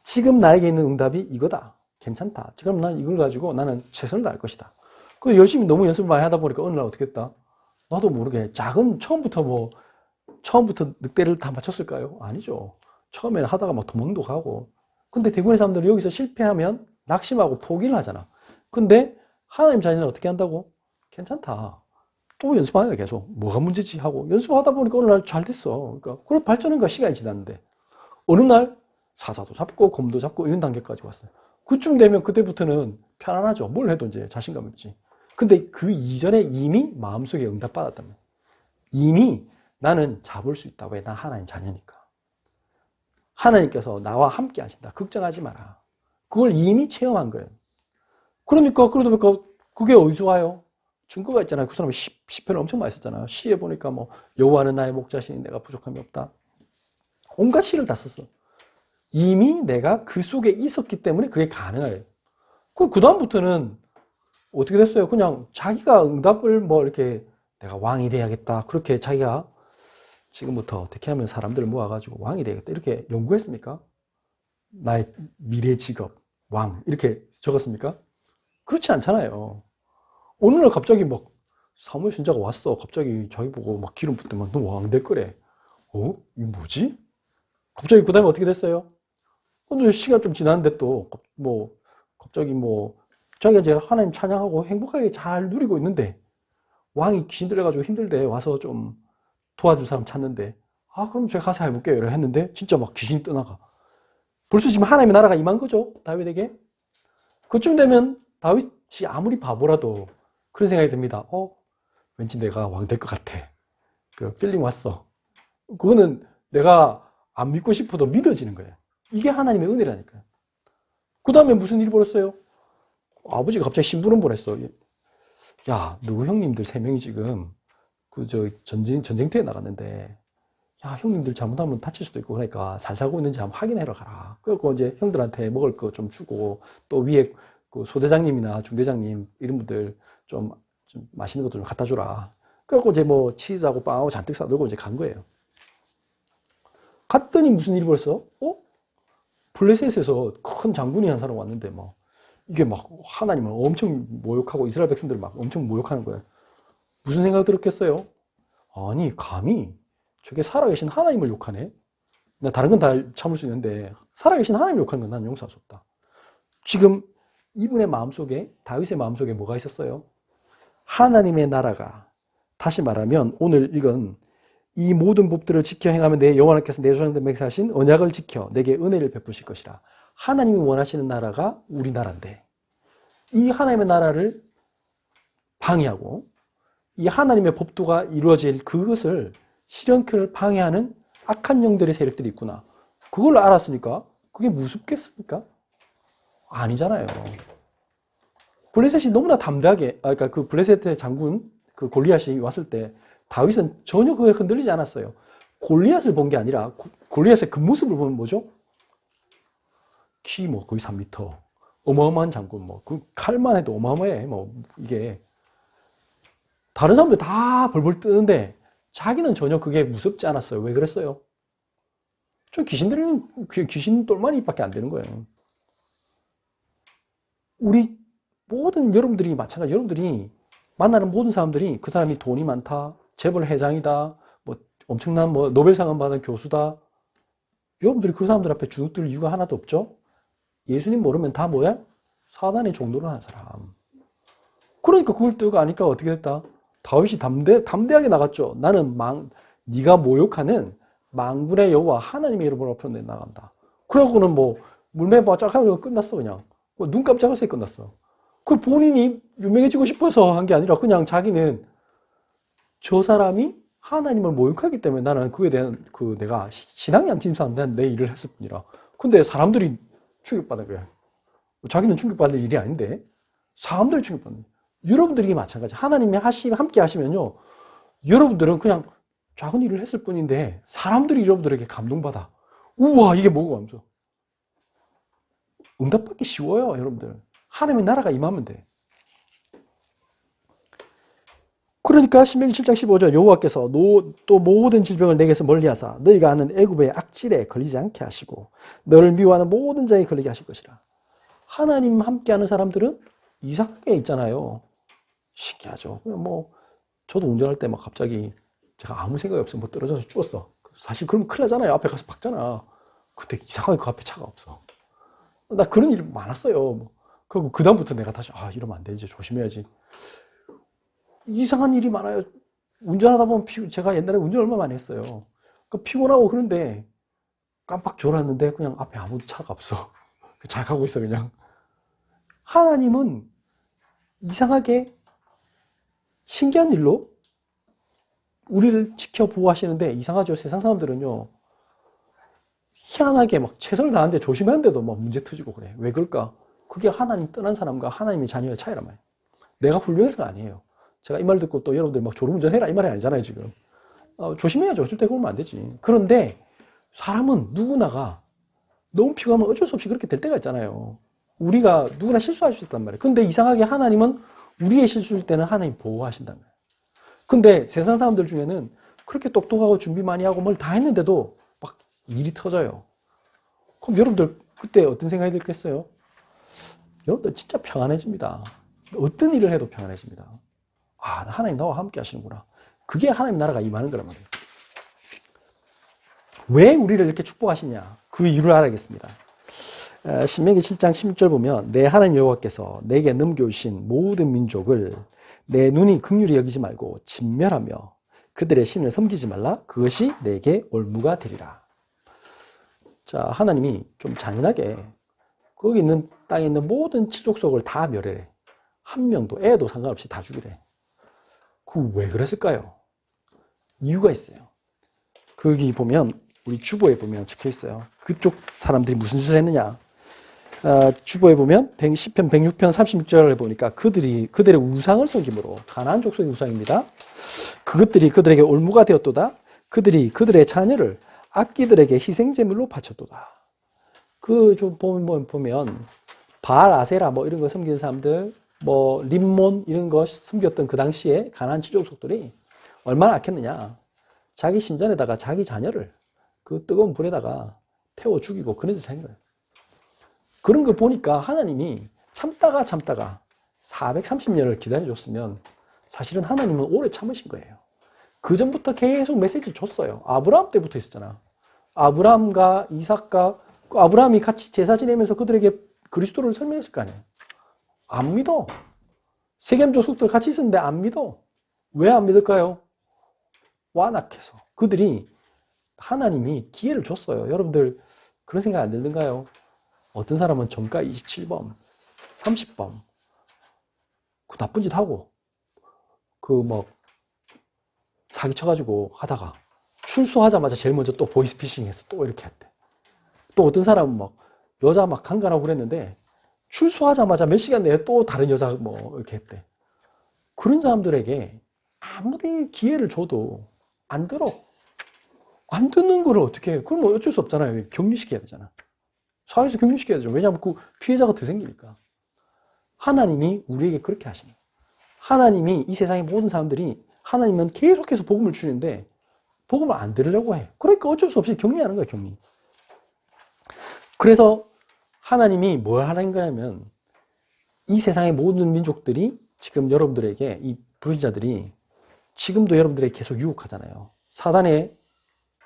지금 나에게 있는 응답이 이거다. 괜찮다. 지금 난 이걸 가지고 나는 최선을 다할 것이다. 그 열심히 너무 연습을 많이 하다 보니까 어느 날 어떻게 했다? 나도 모르게 처음부터 늑대를 다 맞췄을까요? 아니죠. 처음에는 하다가 막 도망도 가고. 근데 대부분의 사람들은 여기서 실패하면 낙심하고 포기를 하잖아. 근데 하나님 자녀는 어떻게 한다고? 괜찮다. 또 연습하는 거야, 계속. 뭐가 문제지? 하고. 연습하다 보니까 어느 날 잘 됐어. 그러니까, 그런 발전인가 시간이 지났는데. 어느 날 사자도 잡고, 곰도 잡고, 이런 단계까지 왔어요. 그쯤 되면 그때부터는 편안하죠. 뭘 해도 이제 자신감 있지. 근데 그 이전에 이미 마음속에 응답받았단 말이야. 이미 나는 잡을 수 있다. 왜? 나 하나님 자녀니까. 하나님께서 나와 함께 하신다. 걱정하지 마라. 그걸 이미 체험한 거예요. 그러니까, 그러다 보니까 그게 어디서 와요? 증거가 있잖아요. 그 사람이 시편을 엄청 많이 썼잖아요. 시에 보니까 뭐 여호와는 나의 목자시니 내가 부족함이 없다. 온갖 시를 다 썼어. 이미 내가 그 속에 있었기 때문에 그게 가능해요. 그 다음부터는 어떻게 됐어요? 그냥 자기가 응답을 뭐 이렇게 내가 왕이 돼야겠다. 그렇게 자기가 지금부터 어떻게 하면 사람들을 모아가지고 왕이 되겠다. 이렇게 연구했습니까? 나의 미래 직업, 왕. 이렇게 적었습니까? 그렇지 않잖아요. 어느 날 갑자기 막 사무엘 선지자가 왔어. 갑자기 자기 보고 막 기름 붓더만 너 왕 될 거래. 이거 뭐지? 갑자기 그 다음에 어떻게 됐어요? 근데 시간 좀 지났는데 또 뭐 갑자기 뭐 자기가 이제 하나님 찬양하고 행복하게 잘 누리고 있는데 왕이 귀신 들려가지고 힘들대. 와서 좀 도와줄 사람 찾는데 그럼 제가 가서 해볼게요. 이렇게 했는데 진짜 막 귀신이 떠나가. 벌써 지금 하나님의 나라가 임한 거죠. 다윗에게. 그쯤 되면 다윗이 아무리 바보라도 그런 생각이 듭니다. 왠지 내가 왕 될 것 같아. 그 필링 왔어. 그거는 내가 안 믿고 싶어도 믿어지는 거예요. 이게 하나님의 은혜라니까요. 그 다음에 무슨 일이 벌었어요? 아버지가 갑자기 심부름 보냈어. 야, 누구 형님들 3명이 지금 전쟁터에 나갔는데 야, 형님들 잘못하면 다칠 수도 있고 그러니까 잘 살고 있는지 한번 확인하러 가라. 그래갖고 이제 형들한테 먹을 거 좀 주고 또 위에 그 소대장님이나 중대장님 이런 분들 좀 맛있는 것도 좀 갖다 주라. 그래갖고 이제 뭐 치즈하고 빵하고 잔뜩 사들고 이제 간 거예요. 갔더니 무슨 일이 벌써? 블레셋에서 큰 장군이 한 사람 왔는데 막 이게 막 하나님을 엄청 모욕하고 이스라엘 백성들을 막 엄청 모욕하는 거예요. 무슨 생각 들었겠어요? 아니 감히 저게 살아계신 하나님을 욕하네? 나 다른 건 다 참을 수 있는데 살아계신 하나님을 욕하는 건 난 용서할 수 없다. 지금 이분의 마음속에 다윗의 마음속에 뭐가 있었어요? 하나님의 나라가 다시 말하면 오늘 읽은 이 모든 법들을 지켜 행하면 내 여호와께서 내 조상들에게 하신 언약을 지켜 내게 은혜를 베푸실 것이라. 하나님이 원하시는 나라가 우리나라인데 이 하나님의 나라를 방해하고 이 하나님의 법도가 이루어질 그것을 실현을 방해하는 악한 영들의 세력들이 있구나. 그걸 알았으니까 그게 무섭겠습니까? 아니잖아요. 블레셋이 너무나 담대하게, 그러니까 그 블레셋의 장군 그 골리앗이 왔을 때 다윗은 전혀 그에 흔들리지 않았어요. 골리앗을 본 게 아니라 골리앗의 그 모습을 보면 뭐죠? 키 뭐 거의 3m, 어마어마한 장군, 뭐 그 칼만 해도 어마어마해. 뭐 이게 다른 사람들 다 벌벌 뜨는데 자기는 전혀 그게 무섭지 않았어요. 왜 그랬어요? 저 귀신 똘마니밖에 안 되는 거예요. 우리 모든 여러분들이 마찬가지. 여러분들이 만나는 모든 사람들이 그 사람이 돈이 많다, 재벌 회장이다, 뭐 엄청난 뭐 노벨상을 받은 교수다. 여러분들이 그 사람들 앞에 주눅들 이유가 하나도 없죠. 예수님 모르면 다 뭐야? 사단의 종노를 하는 사람. 그러니까 그걸 뜨고 아니까 어떻게 됐다? 다윗이 담대하게 나갔죠. 나는 네가 모욕하는 만군의 여호와 하나님의 이름으로 앞으로 나간다. 그러고는 뭐 물매봐 쫙 하고 끝났어. 그냥 눈 깜짝할 새에 끝났어. 그 본인이 유명해지고 싶어서 한 게 아니라 그냥 자기는 저 사람이 하나님을 모욕하기 때문에 나는 그에 대한 내가 신앙이 안 침투한 내 일을 했을 뿐이라. 근데 사람들이 충격받아 그래. 자기는 충격받을 일이 아닌데 사람들이 충격받는. 여러분들이 마찬가지. 하나님이 함께 하시면요. 여러분들은 그냥 작은 일을 했을 뿐인데 사람들이 여러분들에게 감동받아. 우와 이게 뭐고 하면서. 응답받기 쉬워요 여러분들. 하나님의 나라가 임하면 돼. 그러니까 신명기 7장 15절 여호와께서 또 모든 질병을 내게서 멀리하사 너희가 아는 애굽의 악질에 걸리지 않게 하시고 너를 미워하는 모든 자에 걸리게 하실 것이라. 하나님 함께하는 사람들은 이상하게 있잖아요. 신기하죠. 뭐 저도 운전할 때 막 갑자기 제가 아무 생각이 없으면 뭐 떨어져서 죽었어. 사실 그러면 큰일 나잖아요. 앞에 가서 박잖아. 그때 이상하게 그 앞에 차가 없어. 나 그런 일 많았어요. 그리고 그 다음부터 내가 다시 이러면 안 되지. 조심해야지. 이상한 일이 많아요. 운전하다 보면 제가 옛날에 운전 얼마 많이 했어요. 피곤하고 그런데 깜빡 졸았는데 그냥 앞에 아무 차가 없어. 잘 가고 있어 그냥. 하나님은 이상하게 신기한 일로 우리를 지켜 보호하시는데 이상하죠. 세상 사람들은요. 희한하게 막 최선을 다하는데 조심하는데도 막 문제 터지고 그래. 왜 그럴까? 그게 하나님 떠난 사람과 하나님의 자녀의 차이란 말이에요. 내가 훌륭해서가 아니에요. 제가 이 말 듣고 또 여러분들 막 졸음운전해라 이 말이 아니잖아요 지금. 조심해야죠. 절대 그러면 안 되지. 그런데 사람은 누구나가 너무 피곤하면 어쩔 수 없이 그렇게 될 때가 있잖아요. 우리가 누구나 실수할 수 있단 말이에요. 근데 이상하게 하나님은 우리의 실수일 때는 하나님 보호하신단 말이에요. 근데 세상 사람들 중에는 그렇게 똑똑하고 준비 많이 하고 뭘 다 했는데도 막 일이 터져요. 그럼 여러분들 그때 어떤 생각이 들겠어요? 여러분들 진짜 평안해집니다. 어떤 일을 해도 평안해집니다. 하나님 나와 함께 하시는구나. 그게 하나님 나라가 임하는 거란 말이에요. 왜 우리를 이렇게 축복하시냐? 그 이유를 알아야겠습니다. 신명기 7장 16절 보면 내 하나님 여호와께서 내게 넘겨주신 모든 민족을 내 눈이 긍휼히 여기지 말고 진멸하며 그들의 신을 섬기지 말라. 그것이 내게 올무가 되리라. 자, 하나님이 좀 잔인하게 거기 있는 땅에 있는 모든 칠족속을 다 멸해. 한 명도 애도 상관없이 다 죽이래. 왜 그랬을까요? 이유가 있어요. 거기 보면 우리 주보에 보면 적혀 있어요. 그쪽 사람들이 무슨 짓을 했느냐. 주보에 보면 10편 106편 36절을 보니까 그들의 우상을 섬김으로 가나안 족속의 우상입니다. 그것들이 그들에게 올무가 되었도다. 그들의 자녀를 악기들에게 희생제물로 바쳤도다. 좀 보면 바알 아세라 뭐 이런 거 섬기는 사람들, 뭐 림몬 이런 거 섬겼던 그 당시에 가나안 지족속들이 얼마나 악했느냐. 자기 신전에다가 자기 자녀를 그 뜨거운 불에다가 태워 죽이고 그런 짓을 한 거예요. 그런 걸 보니까 하나님이 참다가 430년을 기다려줬으면 사실은 하나님은 오래 참으신 거예요. 그 전부터 계속 메시지를 줬어요. 아브라함 때부터 있었잖아. 아브라함과 이삭과 아브라함이 같이 제사 지내면서 그들에게 그리스도를 설명했을 거 아니에요. 안 믿어. 세겜 족속들 같이 있었는데 안 믿어. 왜 안 믿을까요? 완악해서. 그들이 하나님이 기회를 줬어요. 여러분들 그런 생각 안 들던가요? 어떤 사람은 정가 27범, 30범 그 나쁜 짓 하고 사기 쳐가지고 하다가 출소하자마자 제일 먼저 또 보이스피싱해서 또 이렇게 했대. 또 어떤 사람은 여자 강간하고 그랬는데 출소하자마자 몇 시간 내에 또 다른 여자 이렇게 했대. 그런 사람들에게 아무리 기회를 줘도 안 들어. 안 듣는 거를 어떻게 해? 그럼 어쩔 수 없잖아요. 격리시켜야 되잖아. 사회에서 격리시켜야 되죠. 왜냐하면 그 피해자가 더 생기니까. 하나님이 우리에게 그렇게 하십니다. 하나님이 이 세상의 모든 사람들이 하나님은 계속해서 복음을 주는데 복음을 안 들으려고 해. 그러니까 어쩔 수 없이 격리하는 거야, 격리. 그래서 하나님이 뭘 하는 거냐면 이 세상의 모든 민족들이 지금 여러분들에게 이 불신자들이 지금도 여러분들에게 계속 유혹하잖아요. 사단의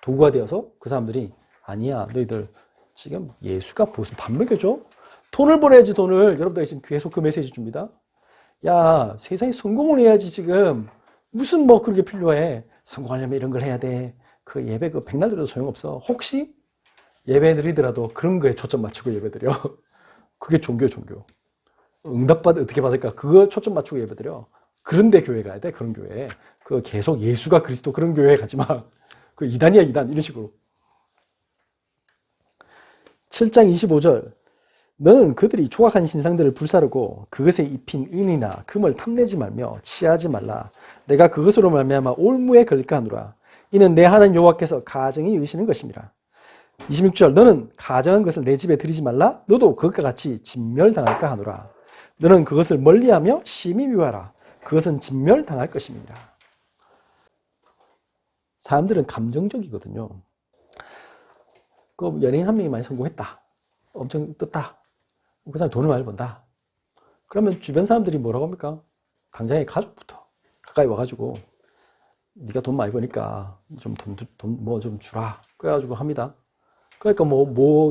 도구가 되어서 그 사람들이 아니야, 너희들 지금 예수가 무슨 밥 먹여줘? 돈을 벌어야지, 돈을. 여러분들 지금 계속 그 메시지 줍니다. 야, 세상에 성공을 해야지 지금. 무슨 그렇게 필요해. 성공하려면 이런 걸 해야 돼. 그 예배 백날 드려도 소용없어. 혹시 예배 드리더라도 그런 거에 초점 맞추고 예배 드려. 그게 종교야, 종교. 어떻게 받을까? 그거 초점 맞추고 예배 드려. 그런데 교회 가야 돼, 그런 교회. 계속 예수가 그리스도 그런 교회 가지 마. 그 이단이야, 이단. 이런 식으로. 7장 25절. 너는 그들이 조각한 신상들을 불사르고 그것에 입힌 은이나 금을 탐내지 말며 취하지 말라. 내가 그것으로 말미암아 올무에 걸릴까 하노라. 이는 내 하나님 여호와께서 가정이 여기시는 것입니다. 26절. 너는 가정한 것을 내 집에 들이지 말라. 너도 그것과 같이 진멸당할까 하노라. 너는 그것을 멀리하며 심히 미워하라. 그것은 진멸당할 것입니다. 사람들은 감정적이거든요. 연예인 한 명이 많이 성공했다. 엄청 떴다. 그 사람 돈을 많이 번다. 그러면 주변 사람들이 뭐라고 합니까? 당장에 가족부터 가까이 와가지고 네가 돈 많이 버니까 좀 좀 주라. 그래가지고 합니다. 그러니까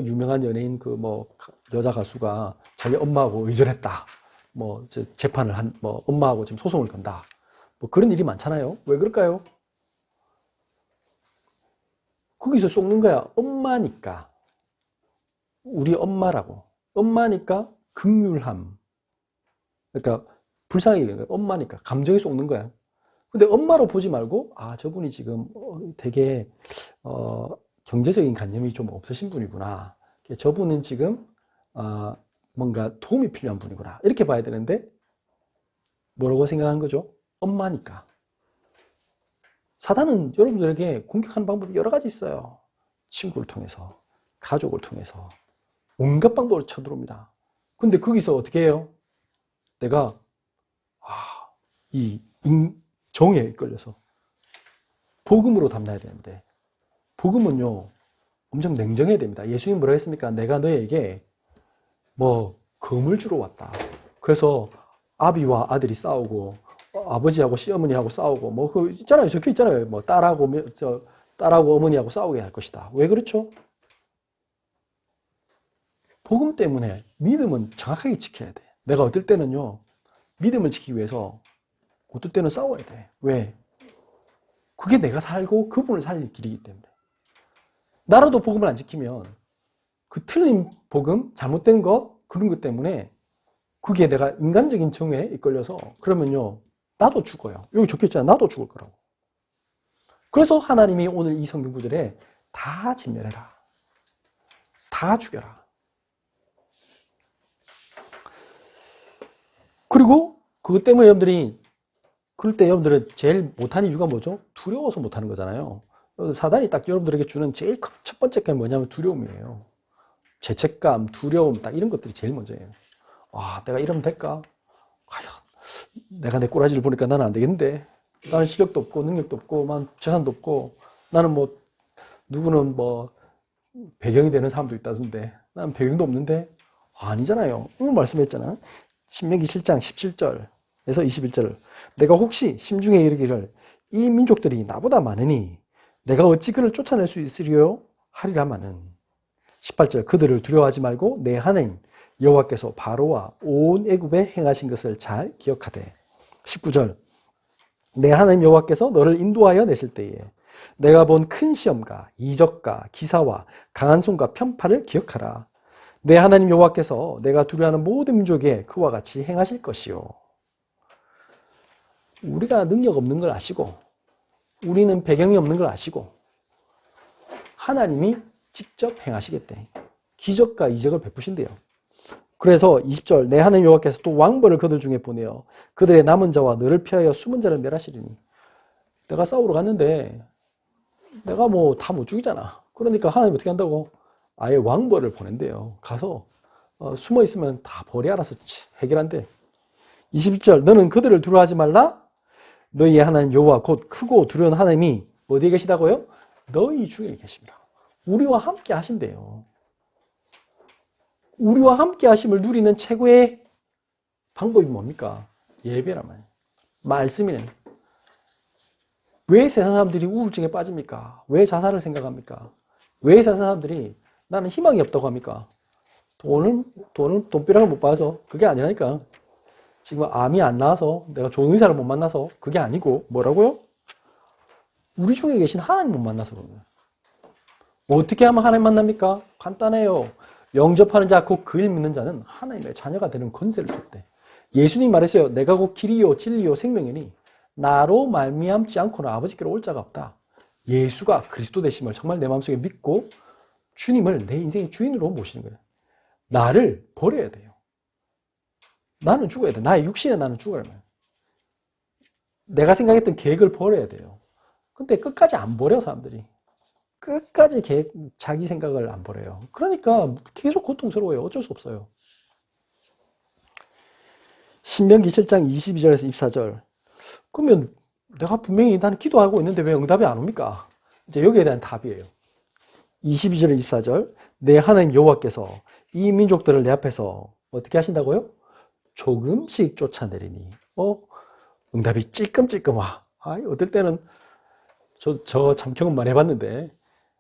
유명한 연예인 여자 가수가 자기 엄마하고 의절했다. 재판을 엄마하고 지금 소송을 건다. 그런 일이 많잖아요. 왜 그럴까요? 거기서 쏟는 거야. 엄마니까. 우리 엄마라고. 엄마니까 긍휼함. 그러니까 불쌍하게 엄마니까 감정이 쏟는 거야. 근데 엄마로 보지 말고 저분이 지금 되게 경제적인 관념이 좀 없으신 분이구나. 저분은 지금 뭔가 도움이 필요한 분이구나. 이렇게 봐야 되는데 뭐라고 생각한 거죠? 엄마니까. 사단은 여러분들에게 공격하는 방법이 여러 가지 있어요. 친구를 통해서, 가족을 통해서 온갖 방법으로 쳐들어옵니다. 근데 거기서 어떻게 해요? 내가 이 정에 이끌려서 복음으로 담나야 되는데 복음은요 엄청 냉정해야 됩니다. 예수님 뭐라고 했습니까? 내가 너에게 검을 주러 왔다. 그래서 아비와 아들이 싸우고 아버지하고 시어머니하고 싸우고 있잖아요. 적혀 있잖아요. 딸하고 어머니하고 싸우게 할 것이다. 왜 그렇죠? 복음 때문에 믿음은 정확하게 지켜야 돼. 내가 어떨 때는요 믿음을 지키기 위해서 어떨 때는 싸워야 돼. 왜? 그게 내가 살고 그분을 살릴 길이기 때문에. 나라도 복음을 안 지키면 그 틀린 복음, 잘못된 것, 그런 것 때문에 그게 내가 인간적인 정에 이끌려서 그러면요 나도 죽어요. 여기 적혀있잖아요. 나도 죽을 거라고. 그래서 하나님이 오늘 이 성경 구절에 다 진멸해라. 다 죽여라. 그리고 그것 때문에 여러분들이 그럴 때 여러분들은 제일 못하는 이유가 뭐죠? 두려워서 못하는 거잖아요. 사단이 딱 여러분들에게 주는 제일 첫 번째 게 뭐냐면 두려움이에요. 죄책감, 두려움, 딱 이런 것들이 제일 먼저예요. 와, 내가 이러면 될까? 과연 내가 내 꼬라지를 보니까 나는 안 되겠는데. 나는 실력도 없고 능력도 없고 재산도 없고 나는 뭐 누구는 뭐 배경이 되는 사람도 있다던데 나는 배경도 없는데. 아니잖아요. 오늘 말씀했잖아. 신명기 7장 17절에서 21절. 내가 혹시 심중에 이르기를 이 민족들이 나보다 많으니 내가 어찌 그를 쫓아낼 수 있으리요? 하리라마는. 18절. 그들을 두려워하지 말고 내 하나님 여호와께서 바로와 온 애굽에 행하신 것을 잘 기억하되. 19절. 내 하나님 여호와께서 너를 인도하여 내실 때에 내가 본 큰 시험과 이적과 기사와 강한 손과 편파를 기억하라. 내 하나님 여호와께서 내가 두려워하는 모든 민족에 그와 같이 행하실 것이요. 우리가 능력 없는 걸 아시고 우리는 배경이 없는 걸 아시고 하나님이 직접 행하시겠대. 기적과 이적을 베푸신대요. 그래서 20절. 내 하나님 여호와께서 또 왕벌을 그들 중에 보내어 그들의 남은 자와 너를 피하여 숨은 자를 멸하시리니. 내가 싸우러 갔는데 내가 뭐 다 못 죽이잖아. 그러니까 하나님 어떻게 한다고? 아예 왕벌을 보낸대요. 가서 숨어 있으면 다 벌이 알아서 해결한대. 21절. 너는 그들을 두려워하지 말라. 너희의 하나님 여호와 곧 크고 두려운 하나님이 어디에 계시다고요? 너희 중에 계십니다. 우리와 함께 하신대요. 우리와 함께 하심을 누리는 최고의 방법이 뭡니까? 예배란 말이에요. 말씀이네. 왜 세상 사람들이 우울증에 빠집니까? 왜 자살을 생각합니까? 왜 세상 사람들이 나는 희망이 없다고 합니까? 돈벼락을 못 받아서 그게 아니라니까. 지금 암이 안 나와서 내가 좋은 의사를 못 만나서 그게 아니고 뭐라고요? 우리 중에 계신 하나님 못 만나서 그런 거예요. 어떻게 하면 하나님 만납니까? 간단해요. 영접하는 자, 곧 그를 믿는 자는 하나님의 자녀가 되는 권세를 줬대. 예수님 말했어요. 내가 곧 길이요 진리요 생명이니 나로 말미암지 않고는 아버지께로 올 자가 없다. 예수가 그리스도 되심을 정말 내 마음속에 믿고 주님을 내 인생의 주인으로 모시는 거예요. 나를 버려야 돼요. 나는 죽어야 돼. 나의 육신에 나는 죽어야 돼. 내가 생각했던 계획을 버려야 돼요. 근데 끝까지 안 버려, 사람들이. 끝까지 자기 생각을 안 버려요. 그러니까 계속 고통스러워요. 어쩔 수 없어요. 신명기 7장 22절에서 24절. 그러면 내가 분명히 나는 기도하고 있는데 왜 응답이 안 옵니까? 이제 여기에 대한 답이에요. 22절 24절. 내 하나님 여호와께서 이 민족들을 내 앞에서 어떻게 하신다고요? 조금씩 쫓아내리니. 응답이 찔끔찔끔 와. 어떨 때는 저 참 경험만 해봤는데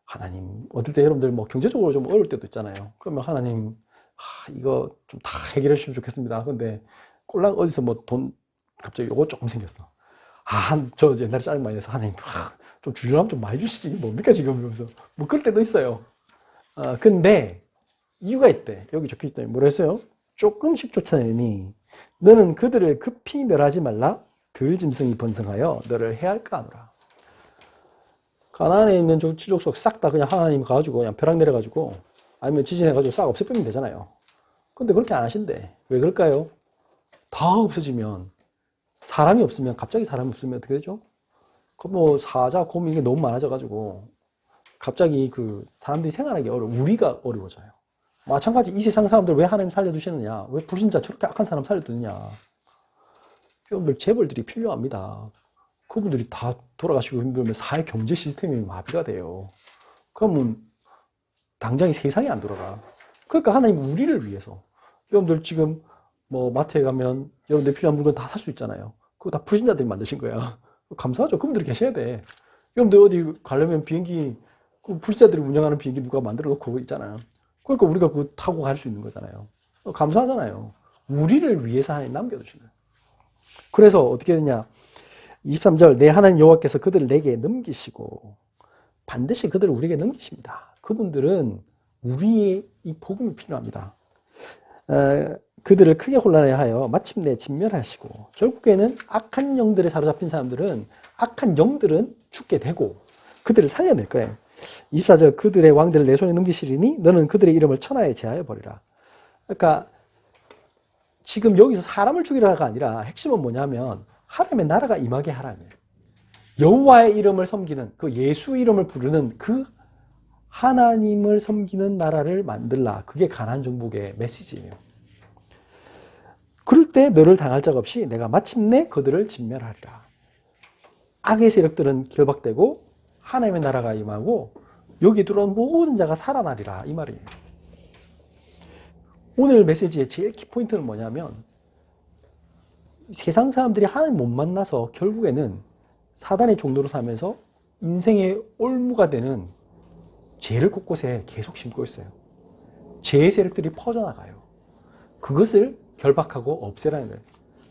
하나님, 어떨 때 여러분들 뭐 경제적으로 좀 어려울 때도 있잖아요. 그러면 하나님, 이거 좀 다 해결해 주시면 좋겠습니다. 근데 꼴랑 어디서 뭐 돈 갑자기 요거 조금 생겼어. 저 옛날에 짜증 많이 내서 하나님, 좀 주려면 좀 많이 주시지. 뭡니까 지금 이러면서 뭐 그럴 때도 있어요. 근데 이유가 있대. 여기 적혀 있다. 뭐라 했어요? 조금씩 쫓아내니 너는 그들을 급히 멸하지 말라. 들짐승이 번성하여 너를 해할까 하노라. 가나안에 있는 족속 싹 다 그냥 하나님 가가지고 그냥 벼락 내려가지고 아니면 지진해가지고 싹 없애버리면 되잖아요. 근데 그렇게 안 하신대. 왜 그럴까요? 다 없어지면 사람이 없으면 갑자기 사람이 없으면 어떻게 되죠? 뭐 사자, 곰 이게 너무 많아져가지고 갑자기 그 사람들이 생활하기 우리가 어려워져요. 마찬가지 이 세상 사람들 왜 하나님 살려두시느냐? 왜 불신자 저렇게 악한 사람 살려두느냐? 여러분들 재벌들이 필요합니다. 그분들이 다 돌아가시고 힘들면 사회 경제 시스템이 마비가 돼요. 그러면 당장에 세상이 안 돌아가. 그러니까 하나님 우리를 위해서. 여러분들 지금 뭐 마트에 가면 여러분들 필요한 물건 다 살 수 있잖아요. 그거 다 불신자들이 만드신 거야. 감사하죠. 그분들이 계셔야 돼. 여러분들 어디 가려면 비행기, 그 불신자들이 운영하는 비행기 누가 만들어 놓고 있잖아요. 그러니까 우리가 그거 타고 갈 수 있는 거잖아요. 감사하잖아요. 우리를 위해서 하나님 남겨두신 거예요. 그래서 어떻게 되냐. 23절. 내 하나님 여호와께서 그들을 내게 넘기시고 반드시 그들을 우리에게 넘기십니다. 그분들은 우리의 이 복음이 필요합니다. 그들을 크게 혼란해 하여 마침내 진멸하시고 결국에는 악한 영들에 사로잡힌 사람들은 악한 영들은 죽게 되고 그들을 살려낼 거예요. 24절. 그들의 왕들을 내 손에 넘기시리니 너는 그들의 이름을 천하에 제하여 버리라. 그러니까 지금 여기서 사람을 죽이라가 아니라 핵심은 뭐냐면 하나님의 나라가 임하게 하라는 거예요. 여호와의 이름을 섬기는 그 예수 이름을 부르는 그 하나님을 섬기는 나라를 만들라. 그게 가나안 정복의 메시지예요. 그럴 때 너를 당할 적 없이 내가 마침내 그들을 진멸하리라. 악의 세력들은 결박되고 하나님의 나라가 임하고 여기 들어온 모든 자가 살아나리라. 이 말이에요. 오늘 메시지의 제일 키포인트는 뭐냐면 세상 사람들이 하나님 못 만나서 결국에는 사단의 종로로 살면서 인생의 올무가 되는 죄를 곳곳에 계속 심고 있어요. 죄의 세력들이 퍼져나가요. 그것을 결박하고 없애라는 거예요.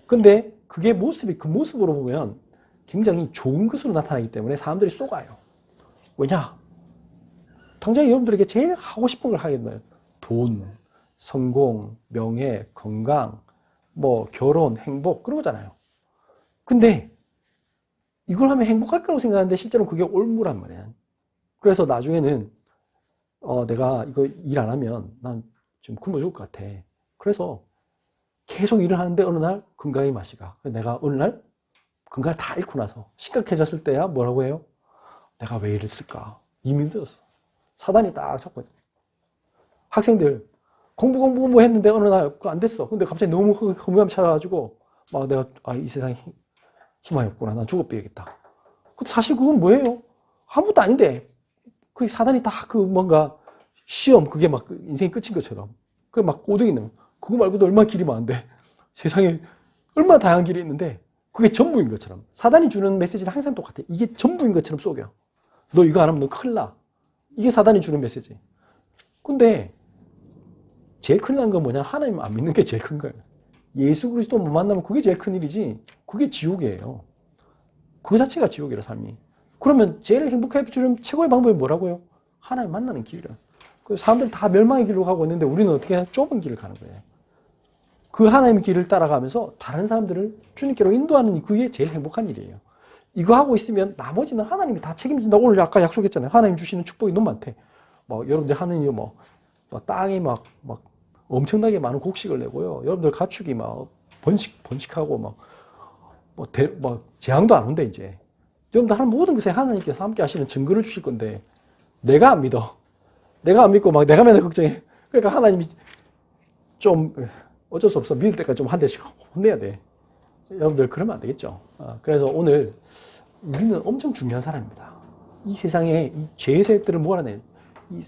근데 그게 모습이 그 모습으로 보면 굉장히 좋은 것으로 나타나기 때문에 사람들이 쏘가요. 왜냐? 당장 여러분들에게 제일 하고 싶은 걸 하겠나요? 돈, 성공, 명예, 건강, 뭐 결혼, 행복 그런 거잖아요. 근데 이걸 하면 행복할 거라고 생각하는데 실제로 그게 올무란 말이야. 그래서 나중에는 내가 이거 일 안 하면 난 좀 굶어 죽을 것 같아. 그래서 계속 일을 하는데 어느 날 건강이 마시가. 내가 어느 날 건강을 다 잃고 나서 심각해졌을 때야 뭐라고 해요? 내가 왜 이랬을까? 이미 늦었어. 사단이 딱 잡고. 학생들 공부 했는데 어느 날 그거 안 됐어. 근데 갑자기 너무 허무함 찾아가지고 막 내가 이 세상에 희망이 없구나. 난 죽어버리겠다. 근데 사실 그건 뭐예요? 아무것도 아닌데 그 사단이 다 그 뭔가 시험 그게 막 인생이 끝인 것처럼 그게 막 꼬등이 있는 그거 말고도 얼마나 길이 많은데 세상에 얼마나 다양한 길이 있는데 그게 전부인 것처럼 사단이 주는 메시지는 항상 똑같아. 이게 전부인 것처럼 속여. 너 이거 안 하면 너 큰일 나. 이게 사단이 주는 메시지. 근데 제일 큰일 난 건 뭐냐? 하나님 안 믿는 게 제일 큰 거예요. 예수 그리스도 못 만나면 그게 제일 큰 일이지 그게 지옥이에요. 그 자체가 지옥이라 삶이. 그러면 제일 행복해 주는 최고의 방법이 뭐라고요? 하나님 만나는 길이라. 사람들 다 멸망의 길로 가고 있는데 우리는 어떻게 해야 좁은 길을 가는 거예요. 그 하나님의 길을 따라가면서 다른 사람들을 주님께로 인도하는 그게 제일 행복한 일이에요. 이거 하고 있으면 나머지는 하나님이 다 책임진다. 오늘 아까 약속했잖아요. 하나님 주시는 축복이 너무 많대. 여러분들 하느님이 땅이 막 엄청나게 많은 곡식을 내고요. 여러분들 가축이 막 번식하고 재앙도 안 온대 이제. 여러분들 하는 모든 것에 하나님께서 함께 하시는 증거를 주실 건데 내가 안 믿어. 내가 안 믿고 내가 맨날 걱정해. 그러니까 하나님이 좀 어쩔 수 없어. 믿을 때까지 좀 한 대씩 혼내야 돼. 여러분들 그러면 안 되겠죠. 그래서 오늘 우리는 엄청 중요한 사람입니다. 이 세상에 이 죄의 세력들을 몰아내 이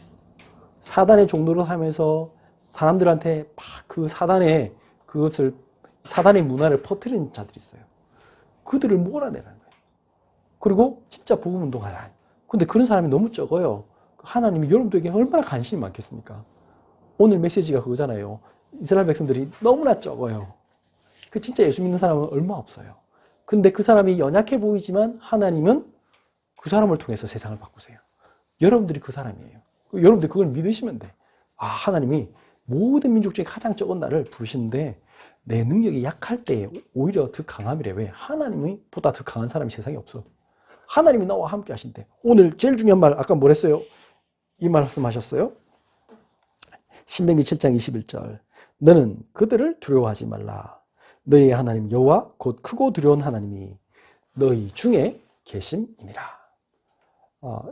사단의 종로를 하면서 사람들한테 막 그 사단의 문화를 퍼뜨리는 자들이 있어요. 그들을 몰아내라는 거예요. 그리고 진짜 복음 운동하라. 근데 그런 사람이 너무 적어요. 하나님이 여러분들에게 얼마나 관심이 많겠습니까? 오늘 메시지가 그거잖아요. 이스라엘 백성들이 너무나 적어요. 그 진짜 예수 믿는 사람은 얼마 없어요. 근데 그 사람이 연약해 보이지만 하나님은 그 사람을 통해서 세상을 바꾸세요. 여러분들이 그 사람이에요. 여러분들 그걸 믿으시면 돼. 하나님이 모든 민족 중에 가장 적은 나를 부르시는데 내 능력이 약할 때 오히려 더 강함이래. 왜? 하나님이 보다 더 강한 사람이 세상에 없어. 하나님이 나와 함께 하신대. 오늘 제일 중요한 말 아까 뭐랬어요? 이 말씀하셨어요? 신명기 7장 21절. 너는 그들을 두려워하지 말라. 너희의 하나님 여호와 곧 크고 두려운 하나님이 너희 중에 계심이니라.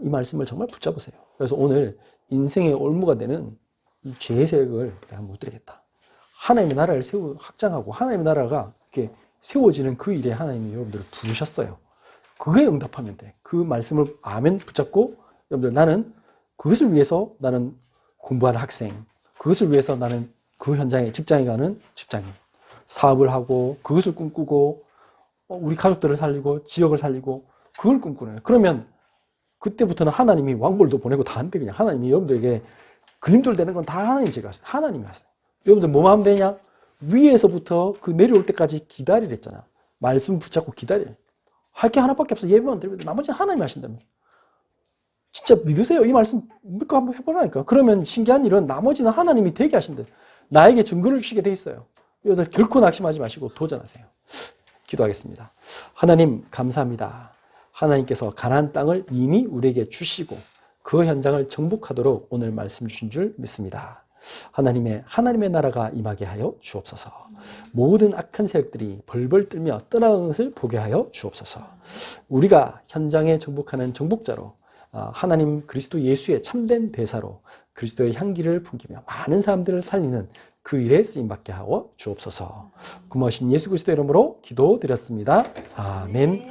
이 말씀을 정말 붙잡으세요. 그래서 오늘 인생의 올무가 되는 이 죄의 세력을 내가 못 드리겠다. 하나님의 나라를 확장하고 하나님의 나라가 이렇게 세워지는 그 일에 하나님이 여러분들을 부르셨어요. 그거에 응답하면 돼. 그 말씀을 아멘 붙잡고 여러분들 나는 그것을 위해서 나는 공부하는 학생, 그것을 위해서 나는 그 현장에 직장에 가는 직장인, 사업을 하고 그것을 꿈꾸고 우리 가족들을 살리고 지역을 살리고 그걸 꿈꾸는 거예요. 그러면 그때부터는 하나님이 왕벌도 보내고 다 한대. 그냥 하나님이 여러분들에게 그림돌 되는 건 다 하나님 제가 하세요. 하나님이 하세요. 여러분들 뭐만 하면 되냐? 위에서부터 그 내려올 때까지 기다리랬잖아. 말씀 붙잡고 기다려. 할 게 하나밖에 없어. 예배만 드리면 나머지는 하나님이 하신다며. 진짜 믿으세요. 이 말씀 믿고 한번 해보라니까. 그러면 신기한 일은 나머지는 하나님이 되게 하신대. 나에게 증거를 주시게 돼 있어요. 여러분들 결코 낙심하지 마시고 도전하세요. 기도하겠습니다. 하나님 감사합니다. 하나님께서 가나안 땅을 이미 우리에게 주시고 그 현장을 정복하도록 오늘 말씀 주신 줄 믿습니다. 하나님의 나라가 임하게 하여 주옵소서. 모든 악한 세력들이 벌벌 떨며 떠나가는 것을 보게 하여 주옵소서. 우리가 현장에 정복하는 정복자로 하나님 그리스도 예수의 참된 대사로 그리스도의 향기를 풍기며 많은 사람들을 살리는 그 일에 쓰임받게 하여 주옵소서. 고마우신 예수 그리스도의 이름으로 기도드렸습니다. 아멘.